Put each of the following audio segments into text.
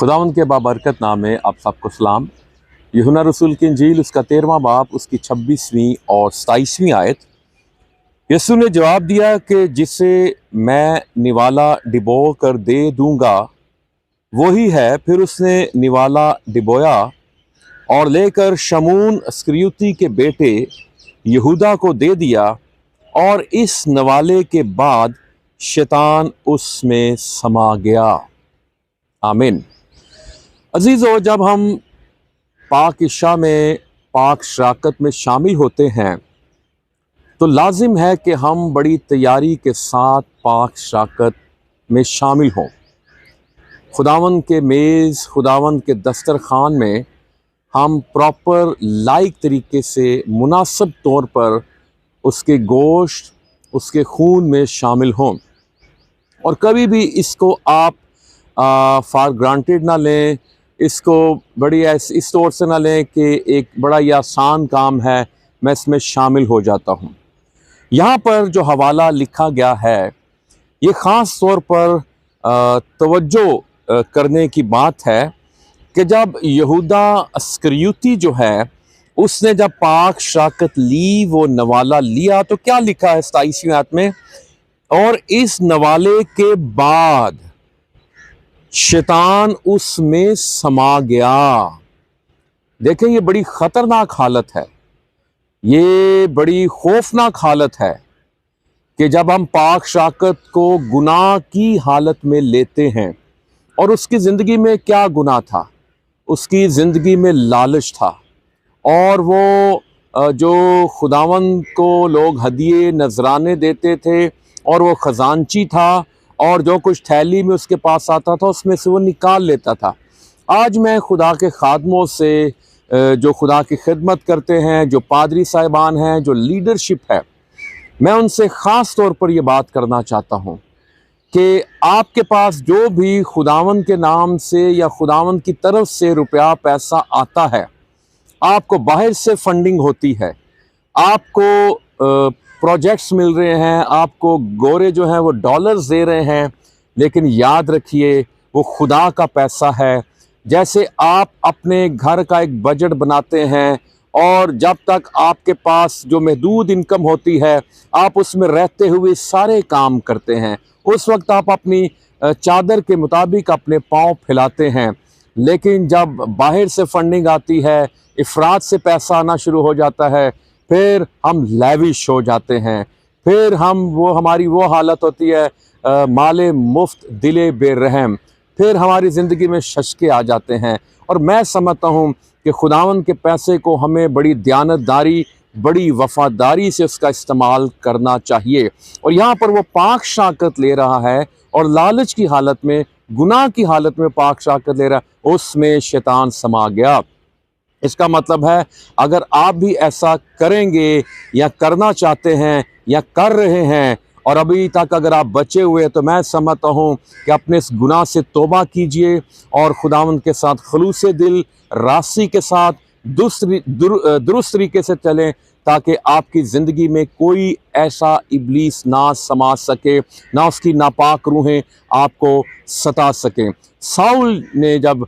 खुदावंद के बाबरकत नाम में आप सबको सलाम। यूहन्ना रसूल की इंजील उसका 13वां बाब उसकी 26वीं और 27वीं आयत। यीशु ने जवाब दिया कि जिसे मैं निवाला डिबो कर दे दूंगा वही है। फिर उसने निवाला डिबोया और लेकर शमून अस्करियोती के बेटे यहूदा को दे दिया, और इस नवाले के बाद शैतान उसमें समा गया। आमीन। अजीज़ो, जब हम पाक इशा में पाक शराकत में शामिल होते हैं तो लाजिम है कि हम बड़ी तैयारी के साथ पाक शराकत में शामिल हों। खुदावंद के मेज़, खुदावंद के दस्तरखान में हम प्रॉपर लाइक तरीके से मुनासिब तौर पर उसके गोश्त, उसके खून में शामिल हों। और कभी भी इसको आप फॉर ग्रांटेड ना लें, इसको बड़ी इस तौर से ना लें कि एक बड़ा ही आसान काम है, मैं इसमें शामिल हो जाता हूँ। यहाँ पर जो हवाला लिखा गया है ये ख़ास तौर पर तवज्जो करने की बात है कि जब यहूदा अस्करियोती जो है उसने जब पाक शराकत ली, वो नवाला लिया, तो क्या लिखा है 27वीं आयत में, और इस नवाले के बाद शैतान उसमें समा गया। देखें, ये बड़ी ख़तरनाक हालत है, ये बड़ी खौफनाक हालत है कि जब हम पाक शराकत को गुनाह की हालत में लेते हैं। और उसकी ज़िंदगी में क्या गुनाह था? उसकी ज़िंदगी में लालच था, और वो जो खुदावंद को लोग हदिये नजराने देते थे और वो ख़जानची था, और जो कुछ थैली में उसके पास आता था उसमें से वो निकाल लेता था। आज मैं खुदा के खादमों से जो खुदा की खिदमत करते हैं, जो पादरी साहिबान हैं, जो लीडरशिप है, मैं उनसे ख़ास तौर पर ये बात करना चाहता हूँ कि आपके पास जो भी खुदावंद के नाम से या खुदावंद की तरफ से रुपया पैसा आता है, आपको बाहर से फंडिंग होती है, आपको प्रोजेक्ट्स मिल रहे हैं, आपको गोरे जो हैं वो डॉलर्स दे रहे हैं, लेकिन याद रखिए वो खुदा का पैसा है। जैसे आप अपने घर का एक बजट बनाते हैं और जब तक आपके पास जो महदूद इनकम होती है आप उसमें रहते हुए सारे काम करते हैं, उस वक्त आप अपनी चादर के मुताबिक अपने पाँव फैलाते हैं। लेकिन जब बाहर से फंडिंग आती है, इफरात से पैसा आना शुरू हो जाता है, फिर हम लैविश हो जाते हैं, फिर हमारी वो हालत होती है माले मुफ्त दिले बेरहम, फिर हमारी ज़िंदगी में शशके आ जाते हैं। और मैं समझता हूँ कि खुदावंद के पैसे को हमें बड़ी दयानतदारी, बड़ी वफादारी से उसका इस्तेमाल करना चाहिए। और यहाँ पर वो पाक शराकत ले रहा है और लालच की हालत में, गुनाह की हालत में पाक शराकत ले रहा है, उसमें शैतान समा गया। इसका मतलब है अगर आप भी ऐसा करेंगे या करना चाहते हैं या कर रहे हैं और अभी तक अगर आप बचे हुए हैं, तो मैं समझता हूँ कि अपने इस गुनाह से तौबा कीजिए और खुदावंद के साथ खलूसे दिल, रास्ती के साथ दुरुस्त तरीके से चलें, ताकि आपकी ज़िंदगी में कोई ऐसा इब्लीस ना समा सके, ना उसकी नापाक रूहें आपको सता सकें। साउल ने जब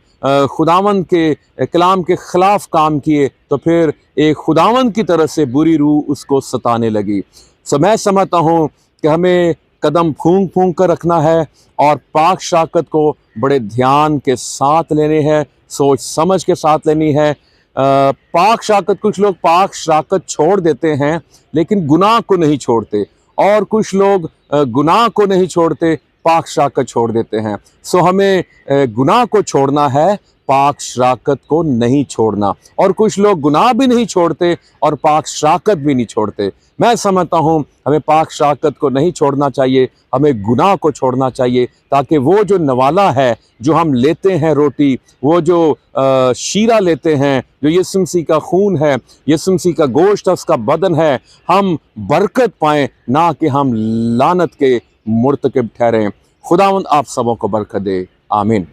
खुदावंद के कलाम के ख़िलाफ़ काम किए तो फिर एक खुदावंद की तरफ से बुरी रूह उसको सताने लगी। सो मैं समझता हूँ कि हमें कदम फूंक फूंक कर रखना है और पाक शराकत को बड़े ध्यान के साथ लेने हैं, सोच समझ के साथ लेनी है। पाक शराकत, कुछ लोग पाक शराकत छोड़ देते हैं लेकिन गुनाह को नहीं छोड़ते, और कुछ लोग गुनाह को नहीं छोड़ते, पाक शराकत छोड़ देते हैं। सो हमें गुनाह को छोड़ना है, पाक शराकत को नहीं छोड़ना। और कुछ लोग गुनाह भी नहीं छोड़ते और पाक शराकत भी नहीं छोड़ते। मैं समझता हूँ हमें पाक शराकत को नहीं छोड़ना चाहिए, हमें गुनाह को छोड़ना चाहिए, ताकि वो जो नवाला है जो हम लेते हैं रोटी, वो जो शीरा लेते हैं, जो यीशु मसीह का खून है, यीशु मसीह का गोश्त है, उसका बदन है, हम बरकत पाएँ, ना कि हम लानत के मुर्तकिब ठहरें। खुदावंद आप सबों को बरकत दे। आमीन।